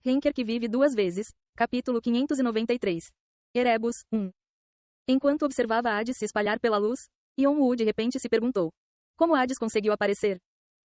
Henker que vive duas vezes. Capítulo 593. Erebus, 1. Enquanto observava Hades se espalhar pela luz, Yon-Woo de repente se perguntou: como Hades conseguiu aparecer?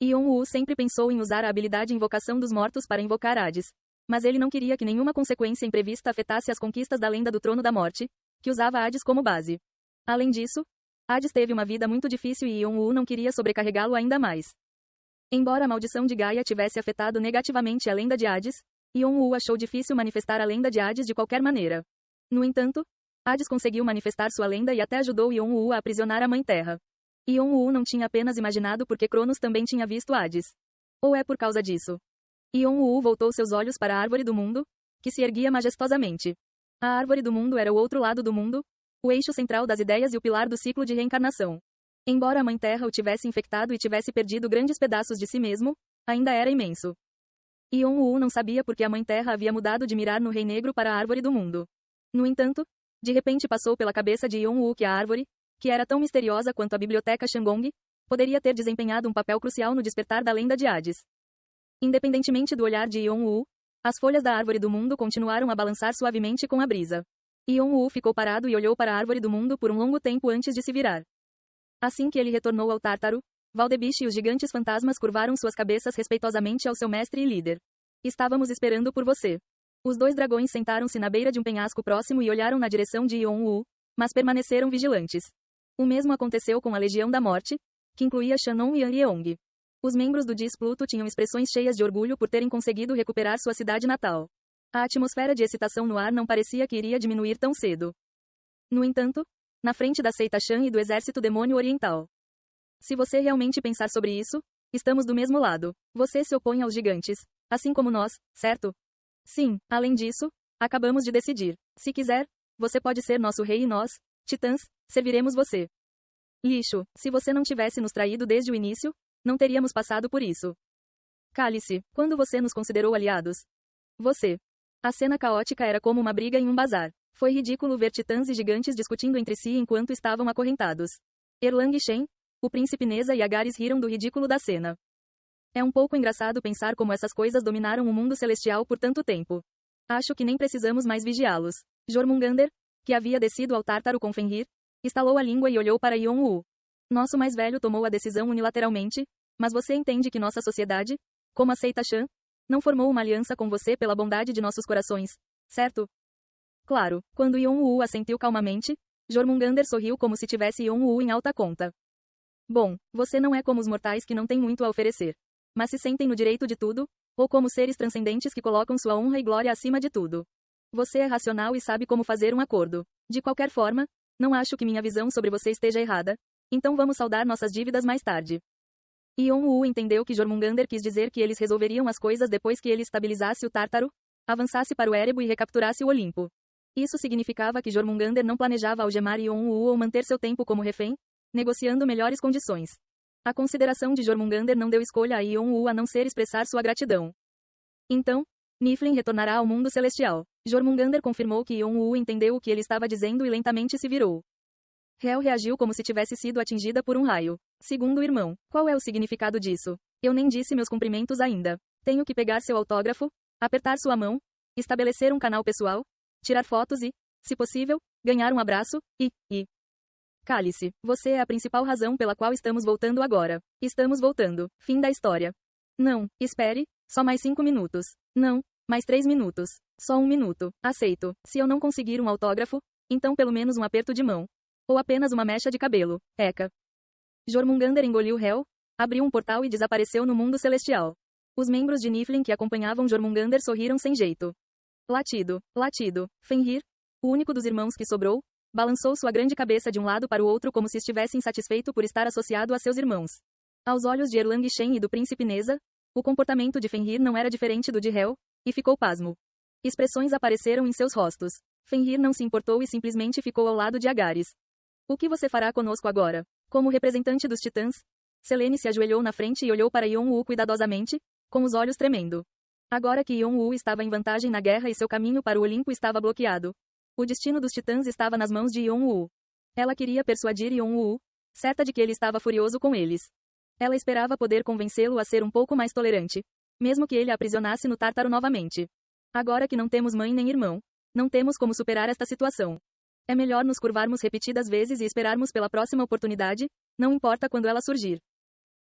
Yon-Woo sempre pensou em usar a habilidade Invocação dos Mortos para invocar Hades. Mas ele não queria que nenhuma consequência imprevista afetasse as conquistas da lenda do Trono da Morte, que usava Hades como base. Além disso, Hades teve uma vida muito difícil e Yon-Woo não queria sobrecarregá-lo ainda mais. Embora a maldição de Gaia tivesse afetado negativamente a lenda de Hades, Yon-Woo achou difícil manifestar a lenda de Hades de qualquer maneira. No entanto, Hades conseguiu manifestar sua lenda e até ajudou Yon-Woo a aprisionar a Mãe Terra. Yon-Woo não tinha apenas imaginado porque Cronos também tinha visto Hades. Ou é por causa disso? Yon-Woo voltou seus olhos para a Árvore do Mundo, que se erguia majestosamente. A Árvore do Mundo era o outro lado do mundo, o eixo central das ideias e o pilar do ciclo de reencarnação. Embora a Mãe Terra o tivesse infectado e tivesse perdido grandes pedaços de si mesmo, ainda era imenso. Yon-Woo não sabia porque a Mãe Terra havia mudado de mirar no Rei Negro para a Árvore do Mundo. No entanto, de repente passou pela cabeça de Yon-Woo que a árvore, que era tão misteriosa quanto a biblioteca Shandong, poderia ter desempenhado um papel crucial no despertar da lenda de Hades. Independentemente do olhar de Yon-Woo, as folhas da Árvore do Mundo continuaram a balançar suavemente com a brisa. Yon-Woo ficou parado e olhou para a Árvore do Mundo por um longo tempo antes de se virar. Assim que ele retornou ao Tártaro, Valdebish e os gigantes fantasmas curvaram suas cabeças respeitosamente ao seu mestre e líder. Estávamos esperando por você. Os dois dragões sentaram-se na beira de um penhasco próximo e olharam na direção de Yon-Woo, mas permaneceram vigilantes. O mesmo aconteceu com a Legião da Morte, que incluía Shannon e Yeong. Os membros do Diz Pluto tinham expressões cheias de orgulho por terem conseguido recuperar sua cidade natal. A atmosfera de excitação no ar não parecia que iria diminuir tão cedo. No entanto, na frente da seita Shan e do exército demônio oriental. Se você realmente pensar sobre isso, estamos do mesmo lado. Você se opõe aos gigantes, assim como nós, certo? Sim, além disso, acabamos de decidir. Se quiser, você pode ser nosso rei e nós, titãs, serviremos você. Lixo, se você não tivesse nos traído desde o início, não teríamos passado por isso. Cale-se, quando você nos considerou aliados? Você. A cena caótica era como uma briga em um bazar. Foi ridículo ver titãs e gigantes discutindo entre si enquanto estavam acorrentados. Erlang Shen, o príncipe Neza e Agares riram do ridículo da cena. É um pouco engraçado pensar como essas coisas dominaram o mundo celestial por tanto tempo. Acho que nem precisamos mais vigiá-los. Jormungandr, que havia descido ao Tártaro com Fenrir, estalou a língua e olhou para Yon-Woo. Nosso mais velho tomou a decisão unilateralmente, mas você entende que nossa sociedade, como a seita Shan, não formou uma aliança com você pela bondade de nossos corações, certo? Claro, quando Yon-Woo assentiu calmamente, Jormungandr sorriu como se tivesse Yon-Woo em alta conta. Bom, você não é como os mortais que não têm muito a oferecer, mas se sentem no direito de tudo, ou como seres transcendentes que colocam sua honra e glória acima de tudo. Você é racional e sabe como fazer um acordo. De qualquer forma, não acho que minha visão sobre você esteja errada, então vamos saldar nossas dívidas mais tarde. Yon-Woo entendeu que Jormungandr quis dizer que eles resolveriam as coisas depois que ele estabilizasse o Tártaro, avançasse para o Erebo e recapturasse o Olimpo. Isso significava que Jormungandr não planejava algemar Yon-Woo ou manter seu tempo como refém, negociando melhores condições. A consideração de Jormungandr não deu escolha a Yon-Woo a não ser expressar sua gratidão. Então, Niflheim retornará ao mundo celestial. Jormungandr confirmou que Yon-Woo entendeu o que ele estava dizendo e lentamente se virou. Hel reagiu como se tivesse sido atingida por um raio. Segundo o irmão, qual é o significado disso? Eu nem disse meus cumprimentos ainda. Tenho que pegar seu autógrafo, apertar sua mão, estabelecer um canal pessoal, tirar fotos e, se possível, ganhar um abraço, e... Cale-se, você é a principal razão pela qual estamos voltando agora. Estamos voltando. Fim da história. Não, espere, só mais 5 minutos. Não, mais 3 minutos. Só 1 minuto. Aceito. Se eu não conseguir um autógrafo, então pelo menos um aperto de mão. Ou apenas uma mecha de cabelo. Eca. Jormungandr engoliu Hel, abriu um portal e desapareceu no mundo celestial. Os membros de Niflheim que acompanhavam Jormungandr sorriram sem jeito. Latido. Fenrir, o único dos irmãos que sobrou, balançou sua grande cabeça de um lado para o outro como se estivesse insatisfeito por estar associado a seus irmãos. Aos olhos de Erlang Shen e do príncipe Neza, o comportamento de Fenrir não era diferente do de Hel, e ficou pasmo. Expressões apareceram em seus rostos. Fenrir não se importou e simplesmente ficou ao lado de Agares. O que você fará conosco agora? Como representante dos titãs? Selene se ajoelhou na frente e olhou para Yon-Woo cuidadosamente, com os olhos tremendo. Agora que Yon-Woo estava em vantagem na guerra e seu caminho para o Olimpo estava bloqueado, o destino dos titãs estava nas mãos de Yon-Woo. Ela queria persuadir Yon-Woo, certa de que ele estava furioso com eles. Ela esperava poder convencê-lo a ser um pouco mais tolerante, mesmo que ele a aprisionasse no Tártaro novamente. Agora que não temos mãe nem irmão, não temos como superar esta situação. É melhor nos curvarmos repetidas vezes e esperarmos pela próxima oportunidade, não importa quando ela surgir.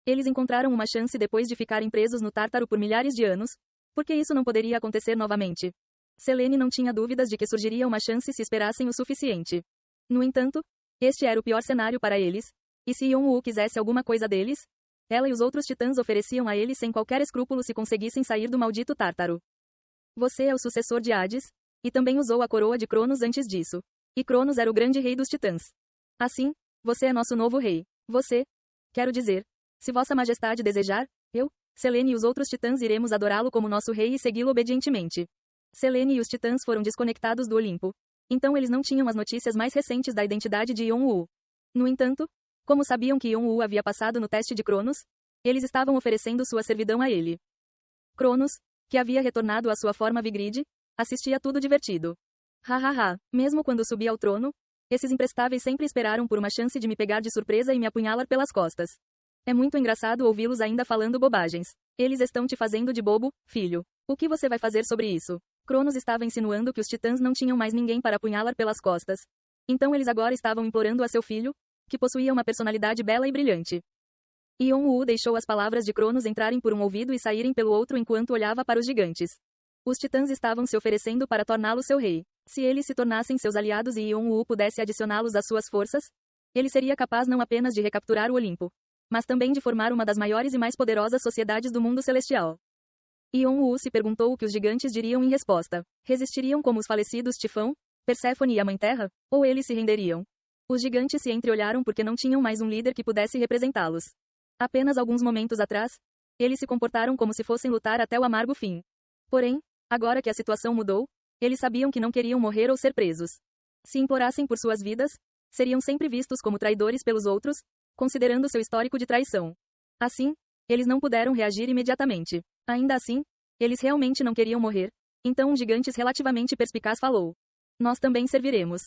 Eles encontraram uma chance depois de ficarem presos no Tártaro por milhares de anos, porque isso não poderia acontecer novamente. Selene não tinha dúvidas de que surgiria uma chance se esperassem o suficiente. No entanto, este era o pior cenário para eles, e se Yon-Woo quisesse alguma coisa deles, ela e os outros titãs ofereciam a eles sem qualquer escrúpulo se conseguissem sair do maldito Tártaro. Você é o sucessor de Hades, e também usou a coroa de Cronos antes disso. E Cronos era o grande rei dos titãs. Assim, você é nosso novo rei. Você, quero dizer, se Vossa Majestade desejar, eu, Selene e os outros titãs iremos adorá-lo como nosso rei e segui-lo obedientemente. Selene e os titãs foram desconectados do Olimpo. Então eles não tinham as notícias mais recentes da identidade de Yon-Woo. No entanto, como sabiam que Yon-Woo havia passado no teste de Cronos, eles estavam oferecendo sua servidão a ele. Cronos, que havia retornado à sua forma Vigrid, assistia tudo divertido. Hahaha, mesmo quando subi ao trono, esses imprestáveis sempre esperaram por uma chance de me pegar de surpresa e me apunhalar pelas costas. É muito engraçado ouvi-los ainda falando bobagens. Eles estão te fazendo de bobo, filho. O que você vai fazer sobre isso? Cronos estava insinuando que os titãs não tinham mais ninguém para apunhalar pelas costas. Então eles agora estavam implorando a seu filho, que possuía uma personalidade bela e brilhante. Yon-Woo deixou as palavras de Cronos entrarem por um ouvido e saírem pelo outro enquanto olhava para os gigantes. Os titãs estavam se oferecendo para torná-lo seu rei. Se eles se tornassem seus aliados e Yon-Woo pudesse adicioná-los às suas forças, ele seria capaz não apenas de recapturar o Olimpo, mas também de formar uma das maiores e mais poderosas sociedades do mundo celestial. Yon-Woo se perguntou o que os gigantes diriam em resposta. Resistiriam como os falecidos Tifão, Perséfone e a Mãe Terra, ou eles se renderiam? Os gigantes se entreolharam porque não tinham mais um líder que pudesse representá-los. Apenas alguns momentos atrás, eles se comportaram como se fossem lutar até o amargo fim. Porém, agora que a situação mudou, eles sabiam que não queriam morrer ou ser presos. Se implorassem por suas vidas, seriam sempre vistos como traidores pelos outros, considerando seu histórico de traição. Assim, eles não puderam reagir imediatamente. Ainda assim, eles realmente não queriam morrer. Então um gigante relativamente perspicaz falou: Nós também serviremos.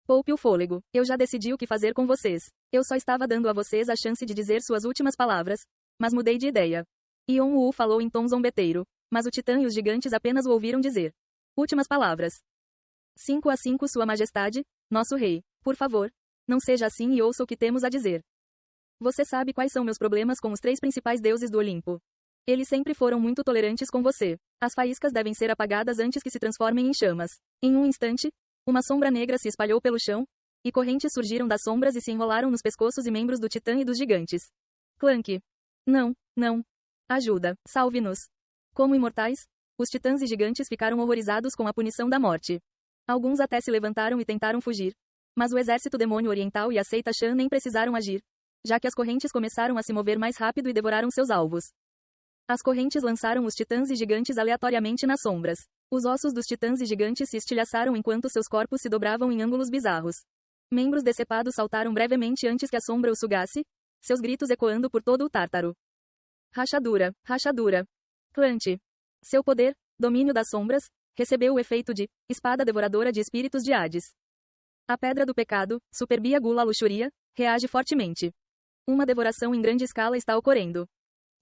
Poupe o fôlego. Eu já decidi o que fazer com vocês. Eu só estava dando a vocês a chance de dizer suas últimas palavras, mas mudei de ideia. Yon-Woo falou em tom zombeteiro, mas o titã e os gigantes apenas o ouviram dizer. Últimas palavras. 5 Sua Majestade, nosso rei. Por favor, não seja assim e ouça o que temos a dizer. Você sabe quais são meus problemas com os 3 principais deuses do Olimpo. Eles sempre foram muito tolerantes com você. As faíscas devem ser apagadas antes que se transformem em chamas. Em um instante, uma sombra negra se espalhou pelo chão, e correntes surgiram das sombras e se enrolaram nos pescoços e membros do titã e dos gigantes. Clank. Não, não. Ajuda, salve-nos. Como imortais, os titãs e gigantes ficaram horrorizados com a punição da morte. Alguns até se levantaram e tentaram fugir. Mas o exército demônio oriental e a seita Shan nem precisaram agir, já que as correntes começaram a se mover mais rápido e devoraram seus alvos. As correntes lançaram os titãs e gigantes aleatoriamente nas sombras. Os ossos dos titãs e gigantes se estilhaçaram enquanto seus corpos se dobravam em ângulos bizarros. Membros decepados saltaram brevemente antes que a sombra os sugasse, seus gritos ecoando por todo o Tártaro. Rachadura, rachadura. Clante. Seu poder, domínio das sombras, recebeu o efeito de espada devoradora de espíritos de Hades. A pedra do pecado, superbia gula luxúria, reage fortemente. Uma devoração em grande escala está ocorrendo.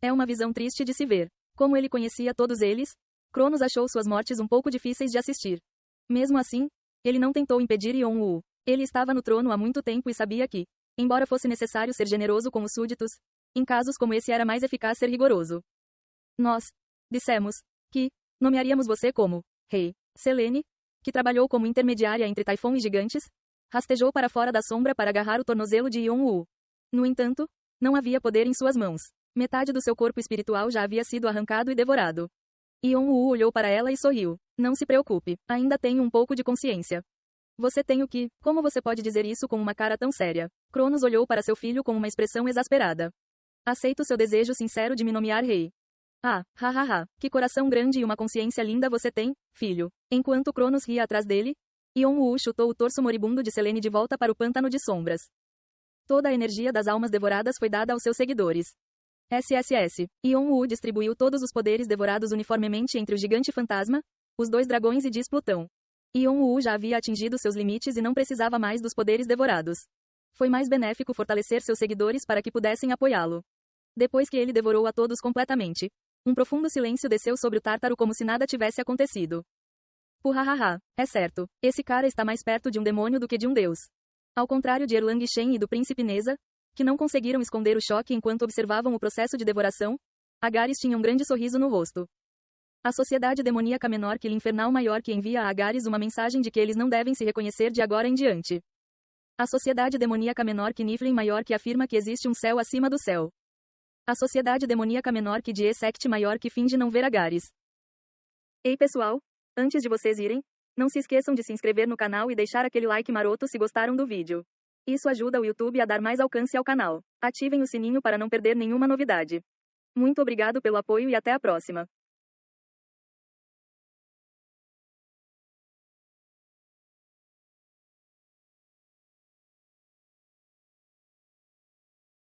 É uma visão triste de se ver. Como ele conhecia todos eles, Cronos achou suas mortes um pouco difíceis de assistir. Mesmo assim, ele não tentou impedir Yon-Woo. Ele estava no trono há muito tempo e sabia que, embora fosse necessário ser generoso com os súditos, em casos como esse era mais eficaz ser rigoroso. Nós dissemos que nomearíamos você como rei. Selene, que trabalhou como intermediária entre Taifon e gigantes, rastejou para fora da sombra para agarrar o tornozelo de Yon-Woo. No entanto, não havia poder em suas mãos. Metade do seu corpo espiritual já havia sido arrancado e devorado. Yon-Woo olhou para ela e sorriu. Não se preocupe, ainda tenho um pouco de consciência. Você tem o que? Como você pode dizer isso com uma cara tão séria? Cronos olhou para seu filho com uma expressão exasperada. Aceito seu desejo sincero de me nomear rei. Ah, hahaha, que coração grande e uma consciência linda você tem, filho. Enquanto Cronos ria atrás dele, Yon-Woo chutou o torso moribundo de Selene de volta para o pântano de sombras. Toda a energia das almas devoradas foi dada aos seus seguidores. SSS. Yon-Woo distribuiu todos os poderes devorados uniformemente entre o gigante fantasma, os 2 dragões e Diz Plutão. Yon-Woo já havia atingido seus limites e não precisava mais dos poderes devorados. Foi mais benéfico fortalecer seus seguidores para que pudessem apoiá-lo. Depois que ele devorou a todos completamente, um profundo silêncio desceu sobre o Tártaro como se nada tivesse acontecido. Puhahaha, é certo. Esse cara está mais perto de um demônio do que de um deus. Ao contrário de Erlang Shen e do príncipe Neza, que não conseguiram esconder o choque enquanto observavam o processo de devoração, Agares tinha um grande sorriso no rosto. A sociedade demoníaca menor que infernal maior que envia a Agares uma mensagem de que eles não devem se reconhecer de agora em diante. A sociedade demoníaca menor que Niflin maior que afirma que existe um céu acima do céu. A sociedade demoníaca menor que Die Sect maior que finge não ver Agares. Ei pessoal, antes de vocês irem, não se esqueçam de se inscrever no canal e deixar aquele like maroto se gostaram do vídeo. Isso ajuda o YouTube a dar mais alcance ao canal. Ativem o sininho para não perder nenhuma novidade. Muito obrigado pelo apoio e até a próxima.